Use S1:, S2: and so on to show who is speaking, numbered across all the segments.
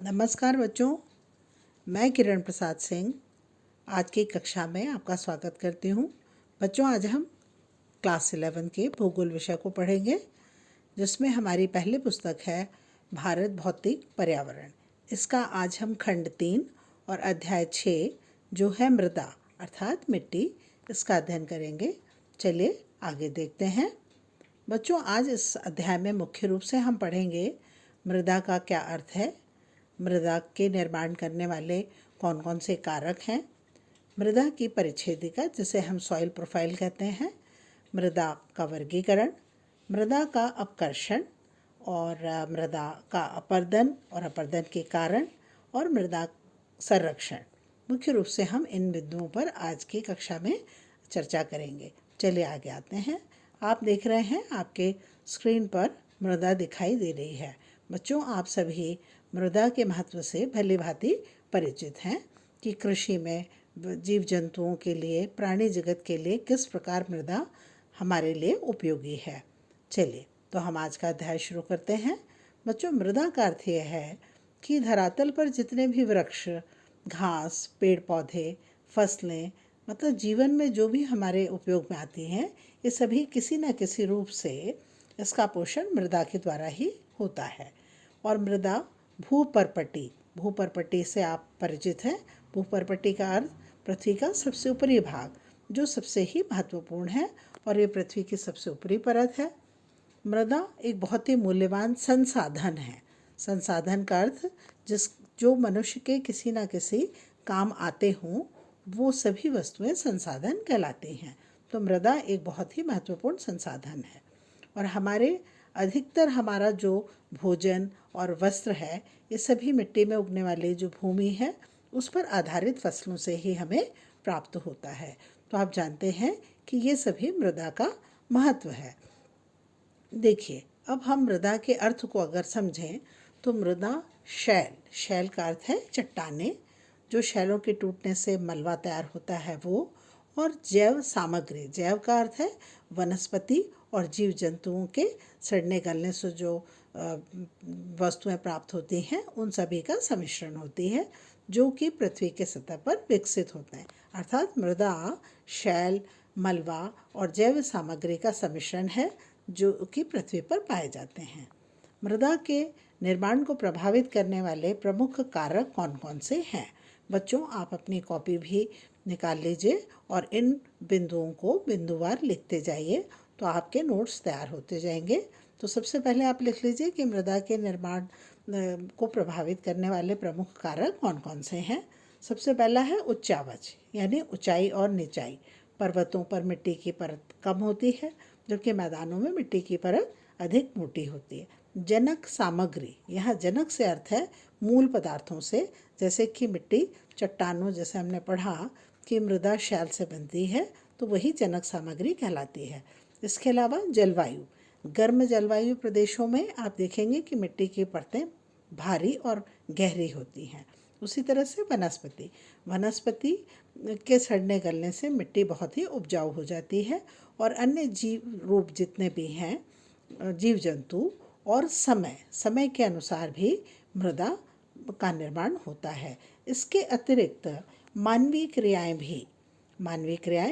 S1: नमस्कार बच्चों, मैं किरण प्रसाद सिंह आज की कक्षा में आपका स्वागत करती हूँ। बच्चों, आज हम क्लास 11 के भूगोल विषय को पढ़ेंगे, जिसमें हमारी पहली पुस्तक है भारत भौतिक पर्यावरण। इसका आज हम खंड 3 और अध्याय 6 जो है मृदा अर्थात मिट्टी, इसका अध्ययन करेंगे। चलिए आगे देखते हैं। बच्चों, आज इस अध्याय में मुख्य रूप से हम पढ़ेंगे मृदा का क्या अर्थ है, मृदा के निर्माण करने वाले कौन कौन से कारक हैं, मृदा की परिच्छेदिका जिसे हम सॉइल प्रोफाइल कहते हैं, मृदा का वर्गीकरण, मृदा का अपकर्षण और मृदा का अपर्दन और अपर्दन के कारण और मृदा संरक्षण। मुख्य रूप से हम इन बिंदुओं पर आज की कक्षा में चर्चा करेंगे। चलिए आगे आते हैं। आप देख रहे हैं आपके स्क्रीन पर मृदा दिखाई दे रही है। बच्चों, आप सभी मृदा के महत्व से भली भांति परिचित हैं कि कृषि में जीव जंतुओं के लिए, प्राणी जगत के लिए किस प्रकार मृदा हमारे लिए उपयोगी है। चलिए तो हम आज का अध्याय शुरू करते हैं। बच्चों, मृदा का अर्थ यह है कि धरातल पर जितने भी वृक्ष, घास, पेड़ पौधे, फसलें, मतलब जीवन में जो भी हमारे उपयोग में आती हैं, ये सभी किसी न किसी रूप से इसका पोषण मृदा के द्वारा ही होता है। और मृदा भूपर्पटी, भूपर्पटी से आप परिचित हैं। भूपर्पटी का अर्थ पृथ्वी का सबसे ऊपरी भाग, जो सबसे ही महत्वपूर्ण है और ये पृथ्वी की सबसे ऊपरी परत है। मृदा एक बहुत ही मूल्यवान संसाधन है। संसाधन का अर्थ जो मनुष्य के किसी न किसी काम आते हों, वो सभी वस्तुएं संसाधन कहलाती हैं। तो मृदा एक बहुत ही महत्वपूर्ण संसाधन है और अधिकतर हमारा जो भोजन और वस्त्र है, ये सभी मिट्टी में उगने वाली जो भूमि है उस पर आधारित फसलों से ही हमें प्राप्त होता है। तो आप जानते हैं कि ये सभी मृदा का महत्व है। देखिए, अब हम मृदा के अर्थ को अगर समझें तो मृदा शैल का अर्थ है चट्टाने, जो शैलों के टूटने से मलबा तैयार होता है वो, और जैव सामग्री, जैव का अर्थ है वनस्पति और जीव जंतुओं के सड़ने गलने से जो वस्तुएं प्राप्त होती हैं, उन सभी का सम्मिश्रण होती है, जो कि पृथ्वी के सतह पर विकसित होते हैं। अर्थात मृदा शैल, मलबा और जैव सामग्री का सम्मिश्रण है, जो कि पृथ्वी पर पाए जाते हैं। मृदा के निर्माण को प्रभावित करने वाले प्रमुख कारक कौन कौन से हैं? बच्चों, आप अपनी कॉपी भी निकाल लीजिए और इन बिंदुओं को बिंदुवार लिखते जाइए, तो आपके नोट्स तैयार होते जाएंगे। तो सबसे पहले आप लिख लीजिए कि मृदा के निर्माण को प्रभावित करने वाले प्रमुख कारक कौन कौन से हैं। सबसे पहला है उच्चावच, यानी ऊंचाई और निचाई। पर्वतों पर मिट्टी की परत कम होती है, जबकि मैदानों में मिट्टी की परत अधिक मोटी होती है। जनक सामग्री, यहाँ जनक से अर्थ है मूल पदार्थों से, जैसे कि मिट्टी, चट्टानों, जैसे हमने पढ़ा कि मृदा शैल से बनती है, तो वही जनक सामग्री कहलाती है। इसके अलावा जलवायु, गर्म जलवायु प्रदेशों में आप देखेंगे कि मिट्टी की परतें भारी और गहरी होती हैं। उसी तरह से वनस्पति के सड़ने गलने से मिट्टी बहुत ही उपजाऊ हो जाती है और अन्य जीव रूप जितने भी हैं, जीव जंतु, और समय के अनुसार भी मृदा का निर्माण होता है। इसके अतिरिक्त मानवीय क्रियाएं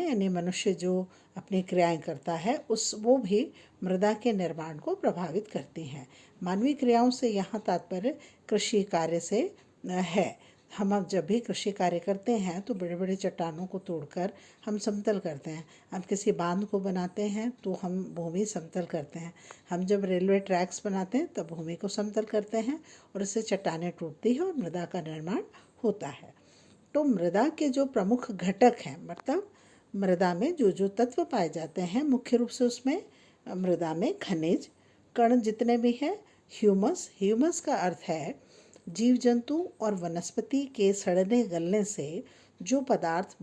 S1: यानी मनुष्य जो अपनी क्रियाएं करता है वो भी मृदा के निर्माण को प्रभावित करती हैं। मानवीय क्रियाओं से यहाँ तात्पर्य कृषि कार्य से है। हम अब जब भी कृषि कार्य करते हैं तो बड़े बड़े चट्टानों को तोड़कर हम समतल करते हैं। हम किसी बांध को बनाते हैं तो हम भूमि समतल करते हैं। हम जब रेलवे ट्रैक्स बनाते हैं तब भूमि को समतल करते हैं और इससे चट्टानें टूटती हैं और मृदा का निर्माण होता है। तो मृदा के जो प्रमुख घटक हैं, मतलब मृदा में जो जो तत्व पाए जाते हैं, मुख्य रूप से उसमें मृदा में खनिज, कण जितने भी हैं, ह्यूमस का अर्थ है जीव जंतु और वनस्पति के सड़ने गलने से जो पदार्थ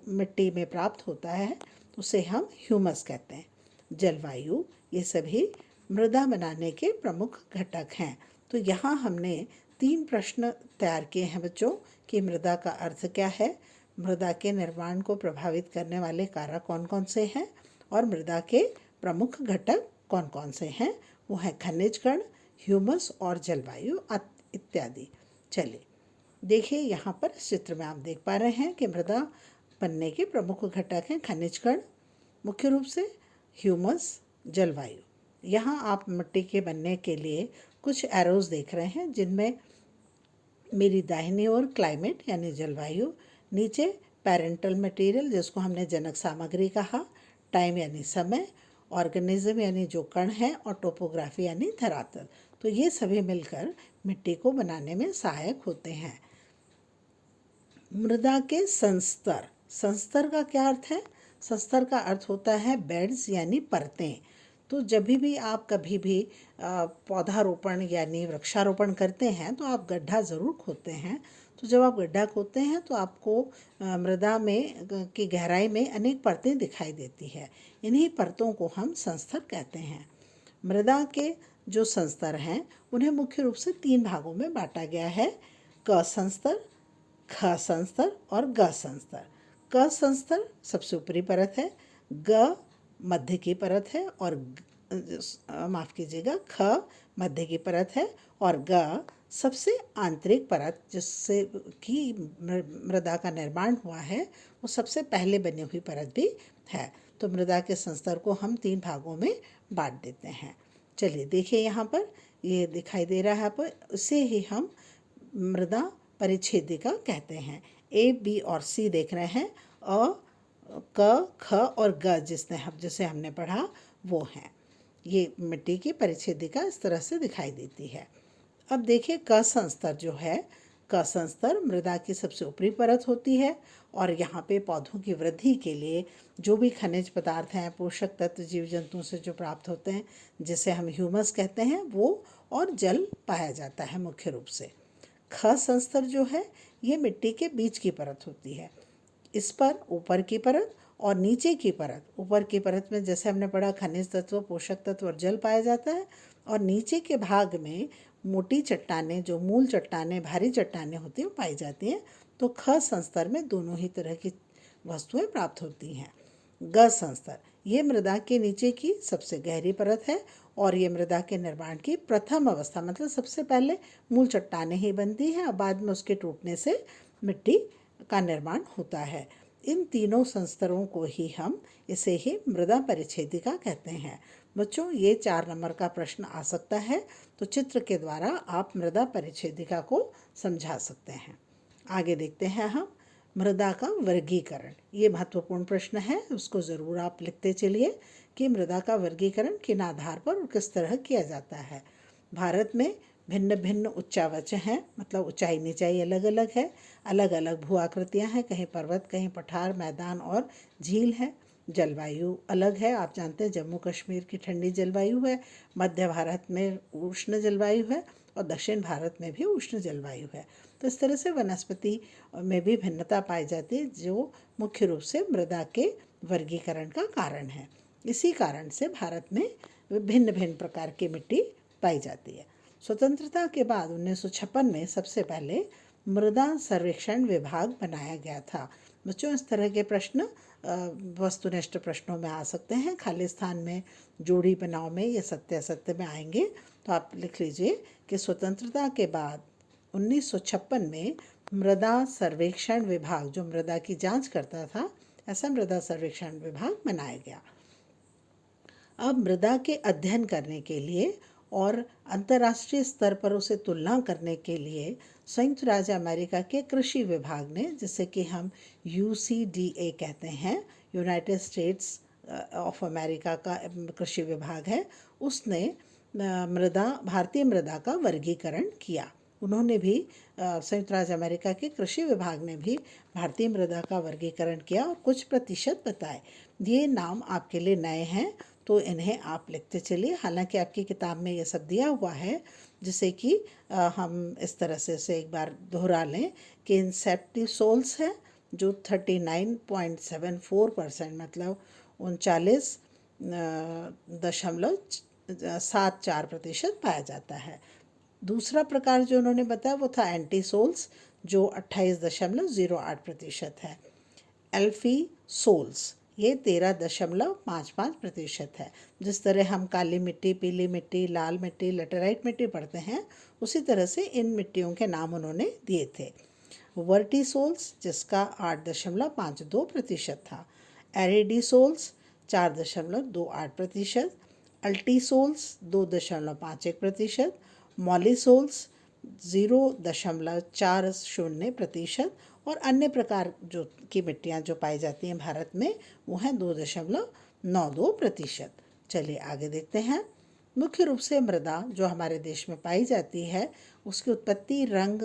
S1: मिट्टी में प्राप्त होता है उसे हम ह्यूमस कहते हैं। जलवायु, ये सभी मृदा बनाने के प्रमुख घटक हैं। तो यहाँ हमने 3 प्रश्न तैयार किए हैं बच्चों कि मृदा का अर्थ क्या है, मृदा के निर्माण को प्रभावित करने वाले कारक कौन कौन से हैं और मृदा के प्रमुख घटक कौन कौन से हैं। वो हैं खनिज कण, ह्यूमस और जलवायु इत्यादि। चलिए देखिए, यहाँ पर इस चित्र में आप देख पा रहे हैं कि मृदा बनने के प्रमुख घटक हैं खनिज कण, मुख्य रूप से ह्यूमस, जलवायु। यहाँ आप मिट्टी के बनने के लिए कुछ एरोज देख रहे हैं, जिनमें मेरी दाहिनी ओर क्लाइमेट यानी जलवायु, नीचे पेरेंटल मटेरियल जिसको हमने जनक सामग्री कहा, टाइम यानी समय, ऑर्गेनिज्म यानी जो कण है, और टोपोग्राफी यानी धरातल। तो ये सभी मिलकर मिट्टी को बनाने में सहायक होते हैं। मृदा के संस्तर, संस्तर का क्या अर्थ है? संस्तर का अर्थ होता है बेड्स यानी परतें। तो जब भी आप कभी भी पौधारोपण यानी वृक्षारोपण करते हैं तो आप गड्ढा ज़रूर खोदते हैं। तो जब आप गड्ढा खोदते हैं तो आपको मृदा में की गहराई में अनेक परतें दिखाई देती है। इन्हीं परतों को हम संस्तर कहते हैं। मृदा के जो संस्तर हैं उन्हें मुख्य रूप से 3 भागों में बांटा गया है: क संस्तर, ख संस्तर और ग संस्तर। क संस्तर सबसे ऊपरी परत है, ग मध्य की परत है, और माफ़ कीजिएगा, ख मध्य की परत है, और ग सबसे आंतरिक परत जिससे कि मृदा का निर्माण हुआ है, वो सबसे पहले बनी हुई परत भी है। तो मृदा के संस्तर को हम 3 भागों में बांट देते हैं। चलिए देखिए, यहाँ पर ये दिखाई दे रहा है, पर इसे ही हम मृदा परिच्छेदिका कहते हैं। ए, बी और सी देख रहे हैं, अ, क, ख और ग जिसे हमने पढ़ा वो हैं। ये मिट्टी की परिच्छेदिका इस तरह से दिखाई देती है। अब देखिए, क संस्तर जो है, क संस्तर मृदा की सबसे ऊपरी परत होती है, और यहाँ पे पौधों की वृद्धि के लिए जो भी खनिज पदार्थ हैं, पोषक तत्व जीव जंतुओं से जो प्राप्त होते हैं, जिसे हम ह्यूमस कहते हैं, वो और जल पाया जाता है मुख्य रूप से। ख संस्तर जो है, ये मिट्टी के बीच की परत होती है। इस पर ऊपर की परत और नीचे की परत, ऊपर की परत में जैसे हमने पढ़ा खनिज तत्व, पोषक तत्व और जल पाया जाता है, और नीचे के भाग में मोटी चट्टानें, जो मूल चट्टानें, भारी चट्टानें होती हैं, वो पाई जाती हैं। तो ख संस्तर में दोनों ही तरह की वस्तुएं प्राप्त होती हैं। ग संस्तर, ये मृदा के नीचे की सबसे गहरी परत है, और ये मृदा के निर्माण की प्रथम अवस्था, मतलब सबसे पहले मूल चट्टानें ही बनती हैं और बाद में उसके टूटने से मिट्टी का निर्माण होता है। इन तीनों संस्तरों को ही हम इसे ही मृदा परिच्छेदिका कहते हैं। बच्चों, ये 4 नंबर का प्रश्न आ सकता है, तो चित्र के द्वारा आप मृदा परिच्छेदिका को समझा सकते हैं। आगे देखते हैं हम मृदा का वर्गीकरण। ये महत्वपूर्ण प्रश्न है, उसको ज़रूर आप लिखते चलिए कि मृदा का वर्गीकरण किन आधार पर और किस तरह किया जाता है। भारत में भिन्न भिन्न उच्चावच हैं, मतलब ऊंचाई नीचाई अलग अलग है, अलग अलग भू आकृतियाँ हैं, कहीं पर्वत, कहीं पठार, मैदान और झील है। जलवायु अलग है, आप जानते हैं जम्मू कश्मीर की ठंडी जलवायु है, मध्य भारत में उष्ण जलवायु है, और दक्षिण भारत में भी उष्ण जलवायु है। तो इस तरह से वनस्पति में भी भिन्नता पाई जाती है, जो मुख्य रूप से मृदा के वर्गीकरण का कारण है। इसी कारण से भारत में भिन्न भिन्न प्रकार की मिट्टी पाई जाती है। स्वतंत्रता के बाद 1956 में सबसे पहले मृदा सर्वेक्षण विभाग बनाया गया था। बच्चों, इस तरह के प्रश्न वस्तुनिष्ठ प्रश्नों में आ सकते हैं, खाली स्थान में, जोड़ी बनाव में या सत्य असत्य में आएंगे। तो आप लिख लीजिए कि स्वतंत्रता के बाद 1956 में मृदा सर्वेक्षण विभाग, जो मृदा की जांच करता था, ऐसा मृदा सर्वेक्षण विभाग बनाया गया। अब मृदा के अध्ययन करने के लिए और अंतर्राष्ट्रीय स्तर पर उसे तुलना करने के लिए संयुक्त राज्य अमेरिका के कृषि विभाग ने, जिसे कि हम UCDA कहते हैं, यूनाइटेड स्टेट्स ऑफ अमेरिका का कृषि विभाग है, उसने भारतीय मृदा का वर्गीकरण किया। उन्होंने भी संयुक्त राज्य अमेरिका के कृषि विभाग ने भी भारतीय मृदा का वर्गीकरण किया और कुछ प्रतिशत बताए। ये नाम आपके लिए नए हैं, तो इन्हें आप लिखते चलिए। हालांकि आपकी किताब में ये सब दिया हुआ है, जिसे कि हम इस तरह से इसे एक बार दोहरा लें कि इंसेप्टिसोल्स है, जो 39.74%, मतलब 39.74% पाया जाता है। दूसरा प्रकार जो उन्होंने बताया वो था एंटीसोल्स, जो 28.08% है। एल्फीसोल्स ये 13.55% है। जिस तरह हम काली मिट्टी, पीली मिट्टी, लाल मिट्टी, लेटेराइट मिट्टी पढ़ते हैं, उसी तरह से इन मिट्टियों के नाम उन्होंने दिए थे। वर्टिसोल्स जिसका 8.52% था, एरिडीसोल्स 4.28%, अल्टीसोल्स 2.51%, मॉलिसोल्स 0.40% और अन्य प्रकार जो की मिट्टियाँ जो पाई जाती हैं भारत में वो हैं 2.92%। चलिए आगे देखते हैं। मुख्य रूप से मृदा जो हमारे देश में पाई जाती है उसकी उत्पत्ति, रंग,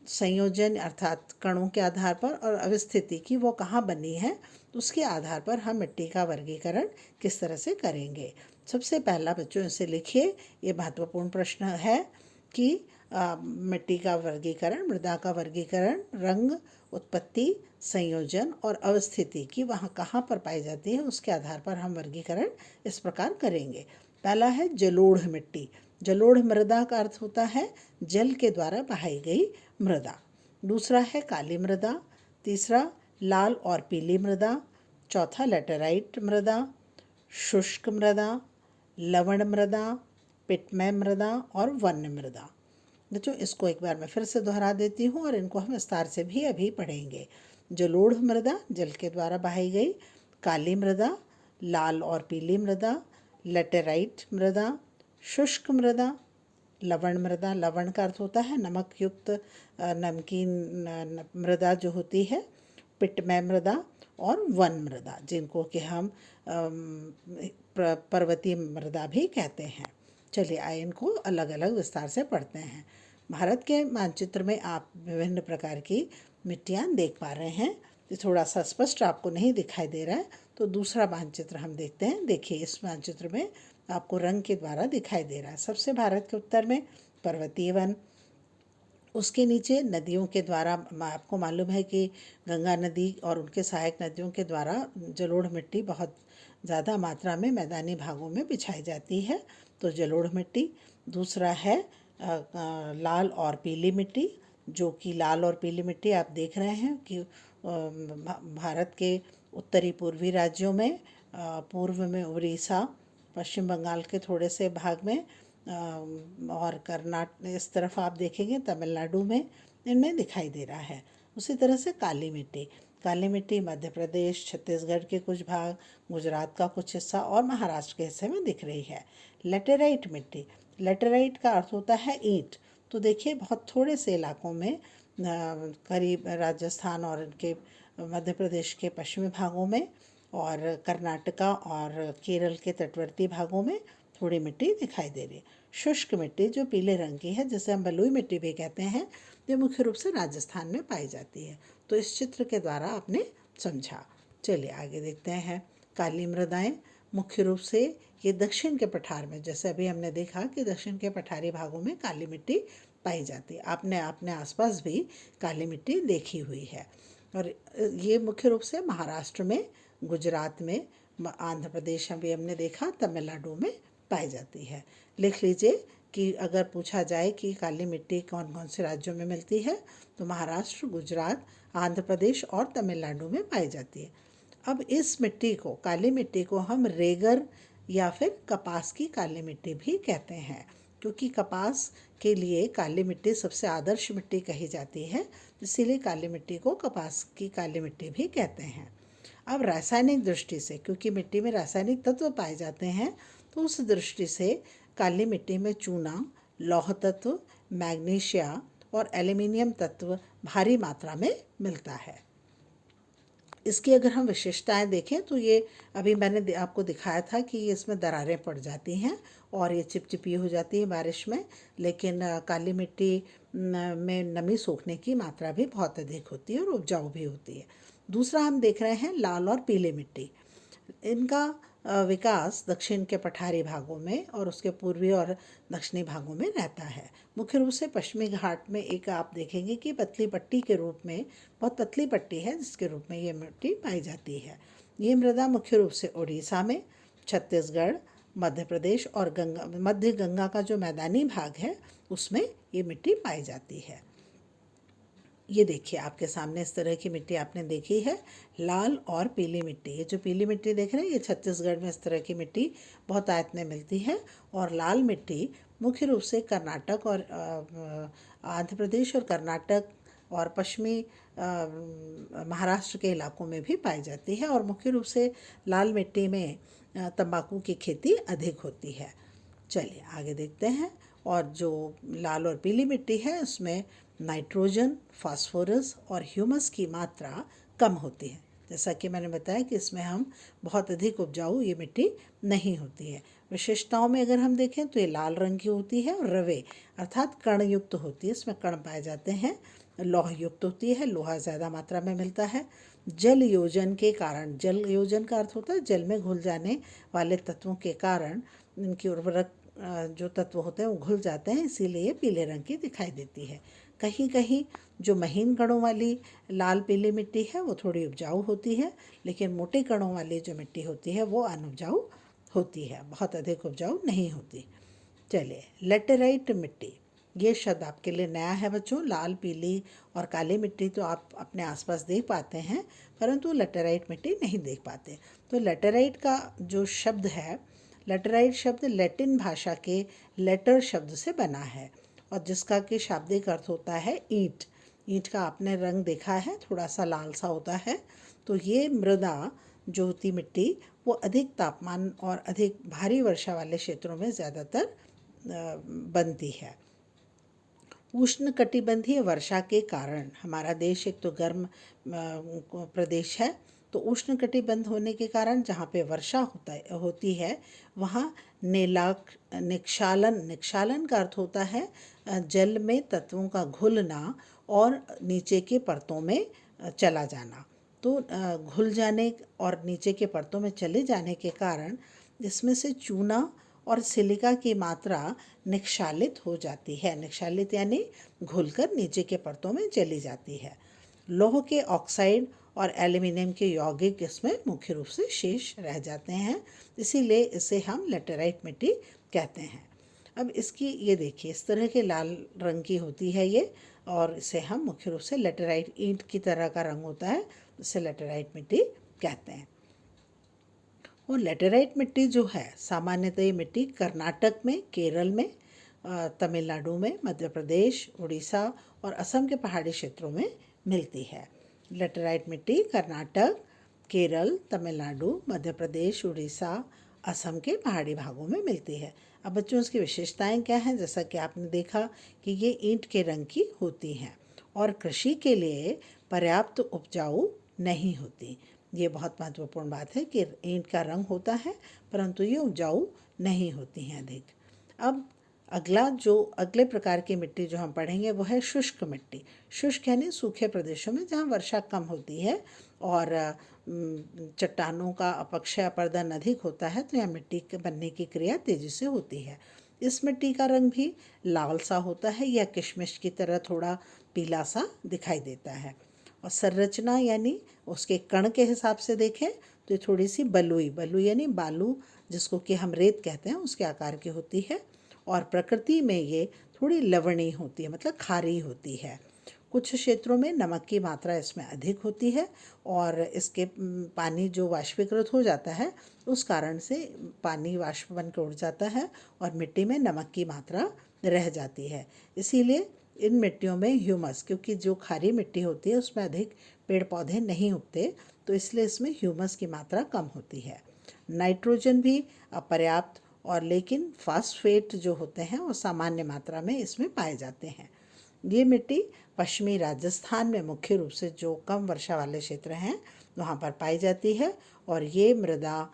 S1: संयोजन अर्थात कणों के आधार पर और अवस्थिति की वो कहाँ बनी है उसके आधार पर हम मिट्टी का वर्गीकरण किस तरह से करेंगे। सबसे पहला बच्चों इसे लिखिए, ये महत्वपूर्ण प्रश्न है कि मिट्टी का वर्गीकरण, मृदा का वर्गीकरण रंग, उत्पत्ति, संयोजन और अवस्थिति की वहाँ कहाँ पर पाई जाती है उसके आधार पर हम वर्गीकरण इस प्रकार करेंगे। पहला है जलोढ़ मिट्टी। जलोढ़ मृदा का अर्थ होता है जल के द्वारा बहाई गई मृदा। दूसरा है काली मृदा। तीसरा लाल और पीली मृदा। चौथा लेटेराइट मृदा, शुष्क मृदा, लवण मृदा, पिटमय मृदा और वन्य मृदा। बच्चों इसको एक बार मैं फिर से दोहरा देती हूँ और इनको हम विस्तार से भी अभी पढ़ेंगे। जलोढ़ मृदा जल के द्वारा बहाई गई, काली मृदा, लाल और पीली मृदा, लेटेराइट मृदा, शुष्क मृदा, लवण मृदा, लवण का अर्थ होता है नमक युक्त नमकीन मृदा जो होती है, पिटमय मृदा और वन मृदा जिनको कि हम पर्वतीय मृदा भी कहते हैं। चलिए आइए इनको अलग अलग विस्तार से पढ़ते हैं। भारत के मानचित्र में आप विभिन्न प्रकार की मिट्टियाँ देख पा रहे हैं। ये थोड़ा सा स्पष्ट आपको नहीं दिखाई दे रहा है तो दूसरा मानचित्र हम देखते हैं। देखिए इस मानचित्र में आपको रंग के द्वारा दिखाई दे रहा है। सबसे भारत के उत्तर में पर्वतीय वन, उसके नीचे नदियों के द्वारा आपको मालूम है कि गंगा नदी और उनके सहायक नदियों के द्वारा जलोढ़ मिट्टी बहुत ज़्यादा मात्रा में मैदानी भागों में बिछाई जाती है, तो जलोढ़ मिट्टी। दूसरा है लाल और पीली मिट्टी, जो कि लाल और पीली मिट्टी आप देख रहे हैं कि भारत के उत्तरी पूर्वी राज्यों में, पूर्व में उड़ीसा, पश्चिम बंगाल के थोड़े से भाग में और कर्नाटक इस तरफ आप देखेंगे तमिलनाडु में इनमें दिखाई दे रहा है। उसी तरह से काली मिट्टी, काली मिट्टी मध्य प्रदेश, छत्तीसगढ़ के कुछ भाग, गुजरात का कुछ हिस्सा और महाराष्ट्र के हिस्से में दिख रही है। लेटेराइट मिट्टी, लेटेराइट का अर्थ होता है ईंट, तो देखिए बहुत थोड़े से इलाकों में करीब राजस्थान और इनके मध्य प्रदेश के पश्चिमी भागों में और कर्नाटका और केरल के तटवर्ती भागों में थोड़ी मिट्टी दिखाई दे रही है। शुष्क मिट्टी जो पीले रंग की है जिसे हम बलुई मिट्टी भी कहते हैं, ये मुख्य रूप से राजस्थान में पाई जाती है। तो इस चित्र के द्वारा आपने समझा। चलिए आगे देखते हैं। काली मृदाएं मुख्य रूप से ये दक्षिण के पठार में, जैसे अभी हमने देखा कि दक्षिण के पठारी भागों में काली मिट्टी पाई जाती है। आपने अपने आसपास भी काली मिट्टी देखी हुई है और ये मुख्य रूप से महाराष्ट्र में, गुजरात में, आंध्र प्रदेश में भी हमने देखा, तमिलनाडु में पाई जाती है। लिख लीजिए कि अगर पूछा जाए कि काली मिट्टी कौन कौन से राज्यों में मिलती है तो महाराष्ट्र, गुजरात, आंध्र प्रदेश और तमिलनाडु में पाई जाती है। अब इस मिट्टी को, काली मिट्टी को हम रेगर या फिर कपास की काली मिट्टी भी कहते हैं, क्योंकि कपास के लिए काली मिट्टी सबसे आदर्श मिट्टी कही जाती है, इसीलिए काली मिट्टी को कपास की काली मिट्टी भी कहते हैं। अब रासायनिक दृष्टि से, क्योंकि मिट्टी में रासायनिक तत्व पाए जाते हैं, तो उस दृष्टि से काली मिट्टी में चूना, लौह तत्व, मैग्नीशिया और एल्युमिनियम तत्व भारी मात्रा में मिलता है। इसकी अगर हम विशेषताएं देखें तो ये अभी मैंने आपको दिखाया था कि ये इसमें दरारें पड़ जाती हैं और ये चिपचिपी हो जाती है बारिश में, लेकिन काली मिट्टी में नमी सोखने की मात्रा भी बहुत अधिक होती है और उपजाऊ भी होती है। दूसरा हम देख रहे हैं लाल और पीली मिट्टी। इनका विकास दक्षिण के पठारी भागों में और उसके पूर्वी और दक्षिणी भागों में रहता है। मुख्य रूप से पश्चिमी घाट में एक आप देखेंगे कि पतली पट्टी के रूप में, बहुत पतली पट्टी है जिसके रूप में ये मिट्टी पाई जाती है। ये मृदा मुख्य रूप से उड़ीसा में, छत्तीसगढ़, मध्य प्रदेश और मध्य गंगा का जो मैदानी भाग है उसमें ये मिट्टी पाई जाती है। ये देखिए आपके सामने इस तरह की मिट्टी आपने देखी है, लाल और पीली मिट्टी। ये जो पीली मिट्टी देख रहे हैं ये छत्तीसगढ़ में इस तरह की मिट्टी बहुत आयत में मिलती है और लाल मिट्टी मुख्य रूप से कर्नाटक और आंध्र प्रदेश और कर्नाटक और पश्चिमी महाराष्ट्र के इलाकों में भी पाई जाती है और मुख्य रूप से लाल मिट्टी में तंबाकू की खेती अधिक होती है। चलिए आगे देखते हैं। और जो लाल और पीली मिट्टी है उसमें नाइट्रोजन, फास्फोरस और ह्यूमस की मात्रा कम होती है। जैसा कि मैंने बताया कि इसमें हम बहुत अधिक उपजाऊ ये मिट्टी नहीं होती है। विशेषताओं में अगर हम देखें तो ये लाल रंग की होती है और रवे अर्थात कण युक्त होती है, इसमें कण पाए जाते हैं। लौह युक्त होती है, लोहा ज़्यादा मात्रा में मिलता है। जल योजन के कारण, जल योजन का अर्थ होता है जल में घुल जाने वाले तत्वों के कारण इनकी उर्वरक जो तत्व होते हैं वो घुल जाते हैं, इसीलिए ये पीले रंग की दिखाई देती है। कहीं कहीं जो महीन कणों वाली लाल पीली मिट्टी है वो थोड़ी उपजाऊ होती है, लेकिन मोटे कणों वाली जो मिट्टी होती है वो अनउपजाऊ होती है, बहुत अधिक उपजाऊ नहीं होती। चलिए, लेटेराइट मिट्टी, ये शब्द आपके लिए नया है बच्चों। लाल, पीली और काली मिट्टी तो आप अपने आसपास देख पाते हैं, परंतु लेटेराइट मिट्टी नहीं देख पाते। तो लेटेराइट का जो शब्द है, लेटेराइट शब्द लैटिन भाषा के लेटर शब्द से बना है और जिसका कि शाब्दिक अर्थ होता है ईंट। ईंट का आपने रंग देखा है, थोड़ा सा लाल सा होता है। तो ये मृदा जो होती मिट्टी वो अधिक तापमान और अधिक भारी वर्षा वाले क्षेत्रों में ज़्यादातर बनती है। उष्णकटिबंधीय वर्षा के कारण हमारा देश एक तो गर्म प्रदेश है, तो उष्णकटिबंध होने के कारण जहाँ पे वर्षा होती है वहाँ निक्षालन का अर्थ होता है जल में तत्वों का घुलना और नीचे के परतों में चला जाना। तो घुल जाने और नीचे के परतों में चले जाने के कारण इसमें से चूना और सिलिका की मात्रा निक्षालित हो जाती है। निक्षालित यानी घुलकर नीचे के परतों में चली जाती है। लौह के ऑक्साइड और एल्यूमिनियम के यौगिक इसमें मुख्य रूप से शेष रह जाते हैं, इसीलिए इसे हम लेटेराइट मिट्टी कहते हैं। अब इसकी ये देखिए, इस तरह के लाल रंग की होती है ये, और इसे हम मुख्य रूप से लेटेराइट, ईंट की तरह का रंग होता है, इसे लेटेराइट मिट्टी कहते हैं। और लेटेराइट मिट्टी जो है सामान्यतः ये मिट्टी कर्नाटक में, केरल में, तमिलनाडु में, मध्य प्रदेश, उड़ीसा और असम के पहाड़ी क्षेत्रों में मिलती है। लेटेराइट मिट्टी कर्नाटक, केरल, तमिलनाडु, मध्य प्रदेश, उड़ीसा, असम के पहाड़ी भागों में मिलती है। अब बच्चों इसकी विशेषताएं क्या हैं? जैसा कि आपने देखा कि ये ईंट के रंग की होती हैं और कृषि के लिए पर्याप्त उपजाऊ नहीं होती। ये बहुत महत्वपूर्ण बात है कि ईंट का रंग होता है परंतु ये उपजाऊ नहीं होती हैं अधिक। अब अगले प्रकार की मिट्टी जो हम पढ़ेंगे वो है शुष्क मिट्टी। शुष्क यानी सूखे प्रदेशों में जहाँ वर्षा कम होती है और चट्टानों का अपक्षय अपर्दन अधिक होता है, तो यहाँ मिट्टी के बनने की क्रिया तेजी से होती है। इस मिट्टी का रंग भी लाल सा होता है या किशमिश की तरह थोड़ा पीला सा दिखाई देता है। और संरचना यानी उसके कण के हिसाब से देखें तो ये थोड़ी सी बलुई यानी बालू जिसको कि हम रेत कहते हैं उसके आकार की होती है। और प्रकृति में ये थोड़ी लवणीय होती है, मतलब खारी होती है। कुछ क्षेत्रों में नमक की मात्रा इसमें अधिक होती है और इसके पानी जो वाष्पीकृत हो जाता है उस कारण से पानी वाष्प बन के उड़ जाता है और मिट्टी में नमक की मात्रा रह जाती है। इसीलिए इन मिट्टियों में ह्यूमस, क्योंकि जो खारी मिट्टी होती है उसमें अधिक पेड़ पौधे नहीं उगते, तो इसलिए इसमें ह्यूमस की मात्रा कम होती है। नाइट्रोजन भी अपर्याप्त और लेकिन फास्फेट जो होते हैं वो सामान्य मात्रा में इसमें पाए जाते हैं। ये मिट्टी पश्चिमी राजस्थान में मुख्य रूप से जो कम वर्षा वाले क्षेत्र हैं वहाँ पर पाई जाती है और ये मृदा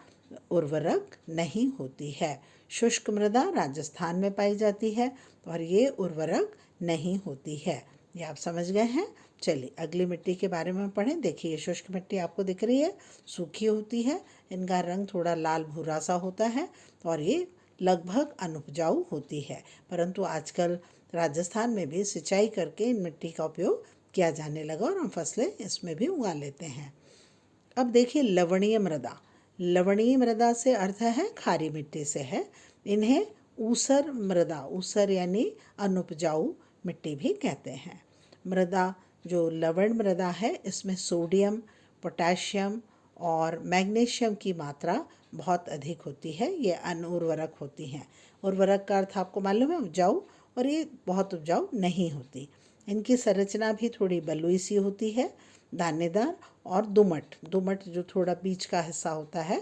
S1: उर्वरक नहीं होती है। शुष्क मृदा राजस्थान में पाई जाती है और ये उर्वरक नहीं होती है। ये आप समझ गए हैं। चलिए अगली मिट्टी के बारे में पढ़ें। देखिए ये शुष्क मिट्टी आपको दिख रही है, सूखी होती है, इनका रंग थोड़ा लाल भूरा सा होता है और ये लगभग अनुपजाऊ होती है, परंतु आजकल राजस्थान में भी सिंचाई करके इन मिट्टी का उपयोग किया जाने लगा और हम फसलें इसमें भी उगा लेते हैं। अब देखिए लवणीय मृदा। लवणीय मृदा से अर्थ है खारी मिट्टी से है। इन्हें ऊसर मृदा, ऊसर यानी अनुपजाऊ मिट्टी भी कहते हैं। मृदा जो लवण मृदा है इसमें सोडियम, पोटेशियम और मैग्नीशियम की मात्रा बहुत अधिक होती है। ये अनउर्वरक होती हैं। उर्वरक का अर्थ आपको मालूम है, उपजाऊ, और ये बहुत उपजाऊ नहीं होती। इनकी संरचना भी थोड़ी बलुई सी होती है, दानेदार और दोमट। दोमट जो थोड़ा बीच का हिस्सा होता है,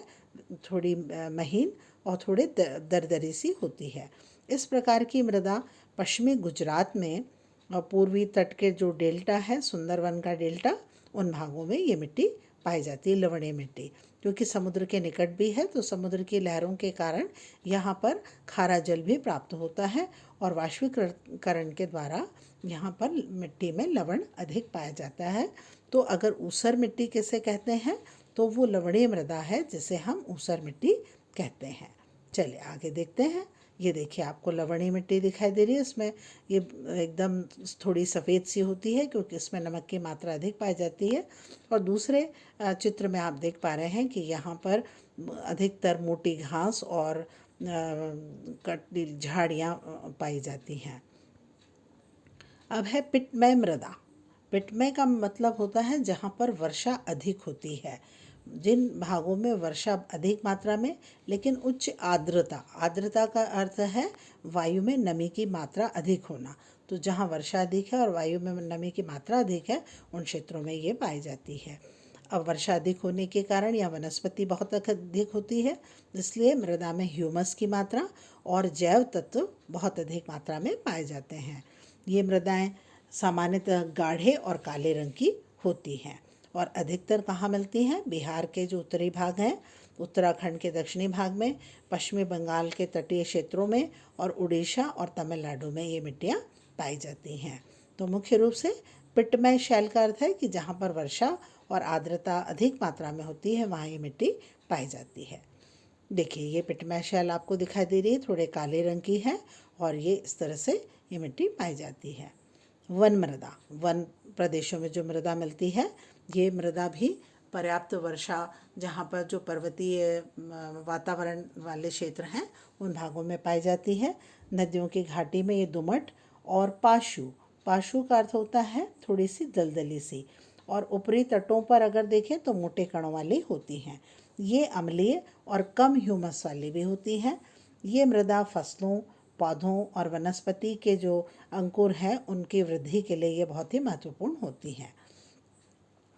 S1: थोड़ी महीन और थोड़े दरदरी सी होती है। इस प्रकार की मृदा पश्चिमी गुजरात में और पूर्वी तट के जो डेल्टा है, सुंदरवन का डेल्टा, उन भागों में ये मिट्टी पाई जाती है, लवणीय मिट्टी। क्योंकि समुद्र के निकट भी है तो समुद्र की लहरों के कारण यहाँ पर खारा जल भी प्राप्त होता है और वाष्पीकरण के द्वारा यहाँ पर मिट्टी में लवण अधिक पाया जाता है। तो अगर ऊसर मिट्टी किसे कहते हैं तो वो लवणीय मृदा है जिसे हम ऊसर मिट्टी कहते हैं। चलिए आगे देखते हैं। ये देखिए आपको लवणीय मिट्टी दिखाई दे रही है। इसमें ये एकदम थोड़ी सफ़ेद सी होती है क्योंकि इसमें नमक की मात्रा अधिक पाई जाती है। और दूसरे चित्र में आप देख पा रहे हैं कि यहाँ पर अधिकतर मोटी घास और कटी झाड़ियाँ पाई जाती हैं। अब है पिटमय मृदा। पिटमय का मतलब होता है जहाँ पर वर्षा अधिक होती है। जिन भागों में वर्षा अधिक मात्रा में लेकिन उच्च आर्द्रता, आर्द्रता का अर्थ है वायु में नमी की मात्रा अधिक होना। तो जहाँ वर्षा अधिक है और वायु में नमी की मात्रा अधिक है, उन क्षेत्रों में ये पाई जाती है। अब वर्षा अधिक होने के कारण यह वनस्पति बहुत अधिक होती है, इसलिए मृदा में ह्यूमस की मात्रा और जैव तत्व बहुत अधिक मात्रा में पाए जाते हैं। ये मृदाएं सामान्यतः गाढ़े और काले रंग की होती हैं और अधिकतर कहाँ मिलती हैं? बिहार के जो उत्तरी भाग हैं, उत्तराखंड के दक्षिणी भाग में, पश्चिमी बंगाल के तटीय क्षेत्रों में और उड़ीसा और तमिलनाडु में ये मिट्टियाँ पाई जाती हैं। तो मुख्य रूप से पिटमय शैल का अर्थ है कि जहाँ पर वर्षा और आर्द्रता अधिक मात्रा में होती है वहाँ ये मिट्टी पाई जाती है। देखिए ये पिटमय शैल आपको दिखाई दे रही है, थोड़े काले रंग की है और ये इस तरह से ये मिट्टी पाई जाती है। वन मृदा, वन प्रदेशों में जो मृदा मिलती है, ये मृदा भी पर्याप्त वर्षा, जहाँ पर जो पर्वतीय वातावरण वाले क्षेत्र हैं उन भागों में पाई जाती है। नदियों की घाटी में ये दोमट और पाशु, पाशु का अर्थ होता है थोड़ी सी दलदली सी, और ऊपरी तटों पर अगर देखें तो मोटे कणों वाली होती हैं। ये अम्लीय और कम ह्यूमस वाली भी होती हैं। ये मृदा फसलों, पौधों और वनस्पति के जो अंकुर हैं उनकी वृद्धि के लिए ये बहुत ही महत्वपूर्ण होती हैं।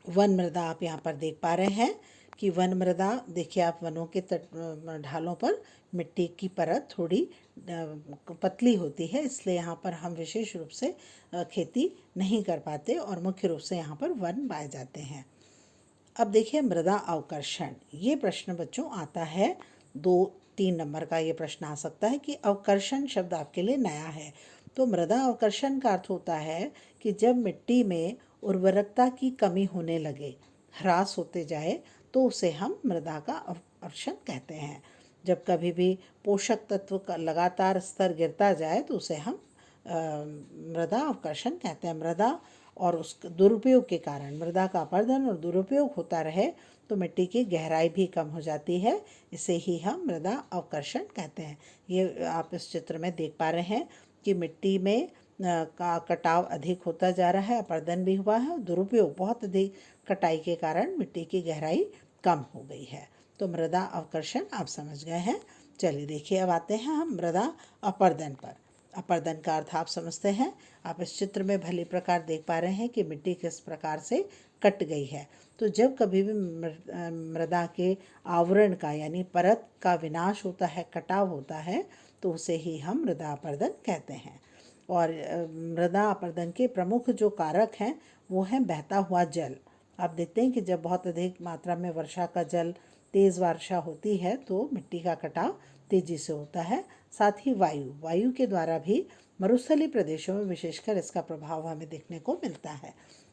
S1: वन मृदा आप यहाँ पर देख पा रहे हैं कि वन मृदा, देखिए आप वनों के तट ढालों पर मिट्टी की परत थोड़ी पतली होती है, इसलिए यहाँ पर हम विशेष रूप से खेती नहीं कर पाते और मुख्य रूप से यहाँ पर वन पाए जाते हैं। अब देखिए मृदा अवकर्षण, ये प्रश्न बच्चों आता है 2-3 नंबर का ये प्रश्न आ सकता है कि अवकर्षण शब्द आपके लिए नया है। तो मृदा अवकर्षण का अर्थ होता है कि जब मिट्टी में उर्वरकता की कमी होने लगे, ह्रास होते जाए, तो उसे हम मृदा का अवकर्षण कहते हैं। जब कभी भी पोषक तत्व का लगातार स्तर गिरता जाए तो उसे हम मृदा अवकर्षण कहते हैं। मृदा और उस दुरुपयोग के कारण, मृदा का अपरदन और दुरुपयोग होता रहे तो मिट्टी की गहराई भी कम हो जाती है, इसे ही हम मृदा अवकर्षण कहते हैं। ये आप इस चित्र में देख पा रहे हैं कि मिट्टी में का कटाव अधिक होता जा रहा है, अपरदन भी हुआ है और दुरुपयोग, बहुत अधिक कटाई के कारण मिट्टी की गहराई कम हो गई है। तो मृदा अवकर्षण आप समझ गए हैं। चलिए देखिए अब आते हैं हम मृदा अपरदन पर। अपरदन का अर्थ आप समझते हैं। आप इस चित्र में भली प्रकार देख पा रहे हैं कि मिट्टी किस प्रकार से कट गई है। तो जब कभी भी मृदा के आवरण का यानी परत का विनाश होता है, कटाव होता है, तो उसे ही हम मृदा अपरदन कहते हैं। और मृदा अपरदन के प्रमुख जो कारक हैं वो हैं बहता हुआ जल। आप देखते हैं कि जब बहुत अधिक मात्रा में वर्षा का जल, तेज़ वर्षा होती है तो मिट्टी का कटाव तेजी से होता है। साथ ही वायु, वायु के द्वारा भी मरुस्थलीय प्रदेशों में विशेषकर इसका प्रभाव हमें देखने को मिलता है।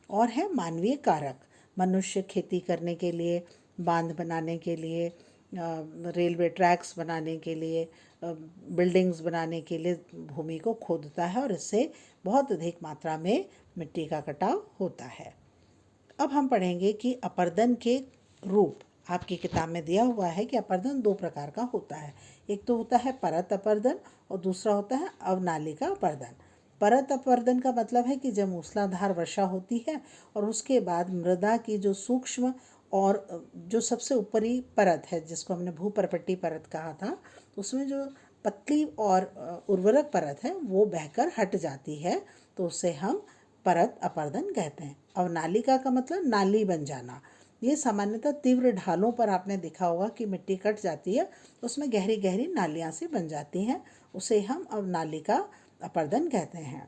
S1: और है मानवीय कारक, मनुष्य खेती करने के लिए, बांध बनाने के लिए, रेलवे ट्रैक्स बनाने के लिए, बिल्डिंग्स बनाने के लिए भूमि को खोदता है और इससे बहुत अधिक मात्रा में मिट्टी का कटाव होता है। अब हम पढ़ेंगे कि अपरदन के रूप। आपकी किताब में दिया हुआ है कि अपरदन 2 प्रकार का होता है। एक तो होता है परत अपरदन और दूसरा होता है अवनालिका अपरदन। परत अपरदन का मतलब है कि जब मूसलाधार वर्षा होती है और उसके बाद मृदा की जो सूक्ष्म और जो सबसे ऊपरी परत है जिसको हमने भूपर्पट्टी परत कहा था, तो उसमें जो पतली और उर्वरक परत है वो बहकर हट जाती है, तो उसे हम परत अपरदन कहते हैं। अवनालिका का मतलब नाली बन जाना। ये सामान्यतः तीव्र ढालों पर आपने देखा होगा कि मिट्टी कट जाती है, उसमें गहरी गहरी नालियाँ सी बन जाती हैं, उसे हम अवनालिका अपरदन कहते हैं।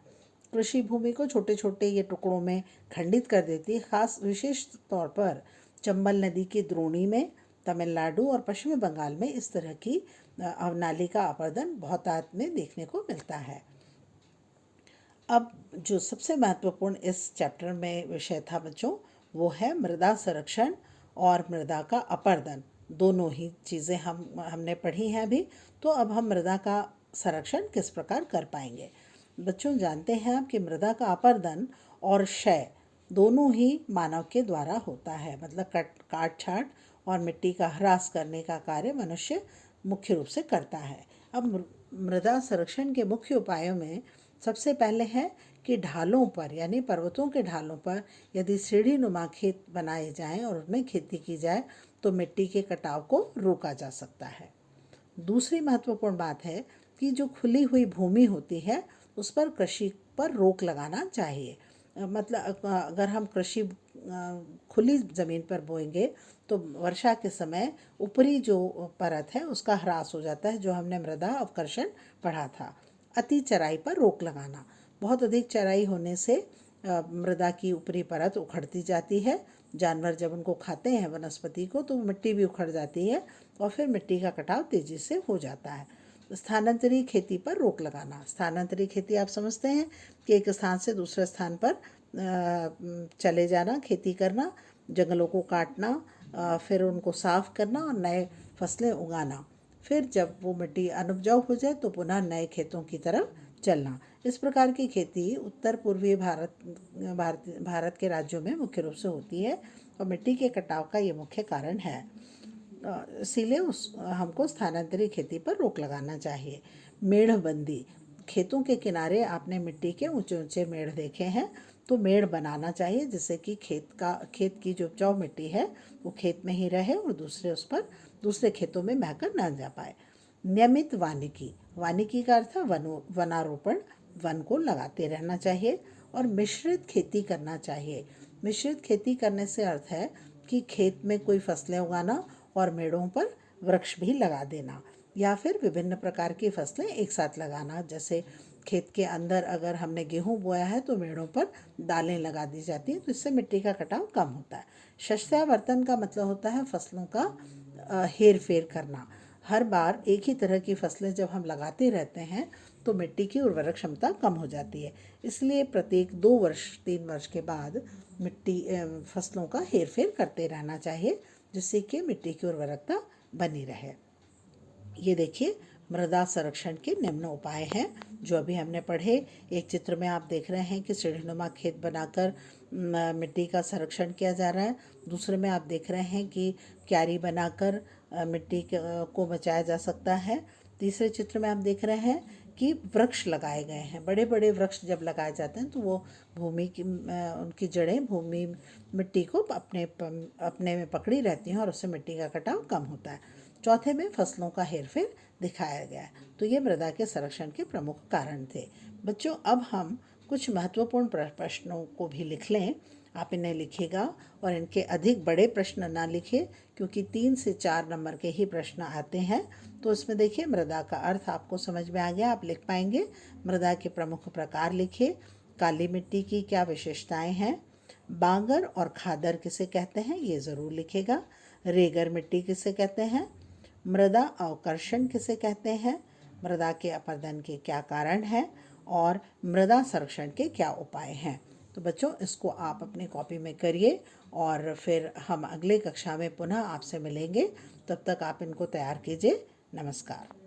S1: कृषि भूमि को छोटे छोटे ये टुकड़ों में खंडित कर देती है। खास विशेष तौर पर चंबल नदी की द्रोणी में, तमिलनाडु और पश्चिमी बंगाल में इस तरह की अवनालिका अपरदन बहुतायत में देखने को मिलता है। अब जो सबसे महत्वपूर्ण इस चैप्टर में विषय था बच्चों, वो है मृदा संरक्षण और मृदा का अपरदन। दोनों ही चीज़ें हमने पढ़ी हैं अभी। तो अब हम मृदा का संरक्षण किस प्रकार कर पाएंगे। बच्चों, जानते हैं आप कि मृदा का अपरदन और क्षय दोनों ही मानव के द्वारा होता है। मतलब काट छांट और मिट्टी का ह्रास करने का कार्य मनुष्य मुख्य रूप से करता है। अब मृदा संरक्षण के मुख्य उपायों में सबसे पहले है कि ढालों पर, यानी पर्वतों के ढालों पर यदि सीढ़ी नुमा खेत बनाए जाएं और उनमें खेती की जाए तो मिट्टी के कटाव को रोका जा सकता है। दूसरी महत्वपूर्ण बात है कि जो खुली हुई भूमि होती है उस पर कृषि पर रोक लगाना चाहिए। मतलब अगर हम कृषि खुली ज़मीन पर बोएंगे तो वर्षा के समय ऊपरी जो परत है उसका ह्रास हो जाता है, जो हमने मृदा अवकर्षण पढ़ा था। अति चराई पर रोक लगाना। बहुत अधिक चराई होने से मृदा की ऊपरी परत उखड़ती जाती है। जानवर जब उनको खाते हैं वनस्पति को तो मिट्टी भी उखड़ जाती है और फिर मिट्टी का कटाव तेज़ी से हो जाता है। स्थानांतरी खेती पर रोक लगाना। स्थानांतरी खेती आप समझते हैं कि एक स्थान से दूसरे स्थान पर चले जाना, खेती करना, जंगलों को काटना, फिर उनको साफ करना और नए फसलें उगाना। फिर जब वो मिट्टी अनुपजाऊ हो जाए तो पुनः नए खेतों की तरफ चलना। इस प्रकार की खेती उत्तर पूर्वी भारत के राज्यों में मुख्य रूप से होती है और मिट्टी के कटाव का ये मुख्य कारण है। इसीलिए हमको स्थानांतरी खेती पर रोक लगाना चाहिए। मेढ़बंदी। खेतों के किनारे आपने मिट्टी के ऊंचे ऊंचे मेढ़ देखे हैं, तो मेढ़ बनाना चाहिए जिससे कि खेत की जो उपजाऊ मिट्टी है वो खेत में ही रहे और दूसरे खेतों में बहकर न जा पाए। नियमित वानिकी। वानिकी का अर्थ है वनारोपण। वन को लगाते रहना चाहिए और मिश्रित खेती करना चाहिए। मिश्रित खेती करने से अर्थ है कि खेत में कोई फसलें उगाना और मेड़ों पर वृक्ष भी लगा देना, या फिर विभिन्न प्रकार की फसलें एक साथ लगाना। जैसे खेत के अंदर अगर हमने गेहूं बोया है तो मेड़ों पर दालें लगा दी जाती हैं, तो इससे मिट्टी का कटाव कम होता है। शस्यावर्तन का मतलब होता है फसलों का हेर फेर करना। हर बार एक ही तरह की फसलें जब हम लगाते रहते हैं तो मिट्टी की उर्वरक क्षमता कम हो जाती है। इसलिए प्रत्येक 2 वर्ष 3 वर्ष के बाद फसलों का हेर फेर करते रहना चाहिए, जिससे कि मिट्टी की उर्वरकता बनी रहे। ये देखिए, मृदा संरक्षण के निम्न उपाय हैं जो अभी हमने पढ़े। एक चित्र में आप देख रहे हैं कि सीढ़ीनुमा खेत बनाकर मिट्टी का संरक्षण किया जा रहा है। दूसरे में आप देख रहे हैं कि क्यारी बनाकर मिट्टी को बचाया जा सकता है। तीसरे चित्र में आप देख रहे हैं कि वृक्ष लगाए गए हैं। बड़े बड़े वृक्ष जब लगाए जाते हैं तो वो उनकी जड़ें मिट्टी को अपने में पकड़ी रहती हैं और उससे मिट्टी का कटाव कम होता है। चौथे में फसलों का हेरफेर दिखाया गया है। तो ये मृदा के संरक्षण के प्रमुख कारण थे। बच्चों, अब हम कुछ महत्वपूर्ण प्रश्नों को भी लिख लें। आप इन्हें लिखिएगा और इनके अधिक बड़े प्रश्न ना लिखिए, क्योंकि 3 से 4 नंबर के ही प्रश्न आते हैं। तो इसमें देखिए, मृदा का अर्थ आपको समझ में आ गया, आप लिख पाएंगे। मृदा के प्रमुख प्रकार लिखिए। काली मिट्टी की क्या विशेषताएं हैं। बांगर और खादर किसे कहते हैं, ये ज़रूर लिखेगा। रेगर मिट्टी किसे कहते हैं। मृदा अवकर्षण किसे कहते हैं। मृदा के अपरदन के क्या कारण हैं और मृदा संरक्षण के क्या उपाय हैं। तो बच्चों, इसको आप अपनी कॉपी में करिए और फिर हम अगले कक्षा में पुनः आपसे मिलेंगे। तब तक आप इनको तैयार कीजिए। नमस्कार।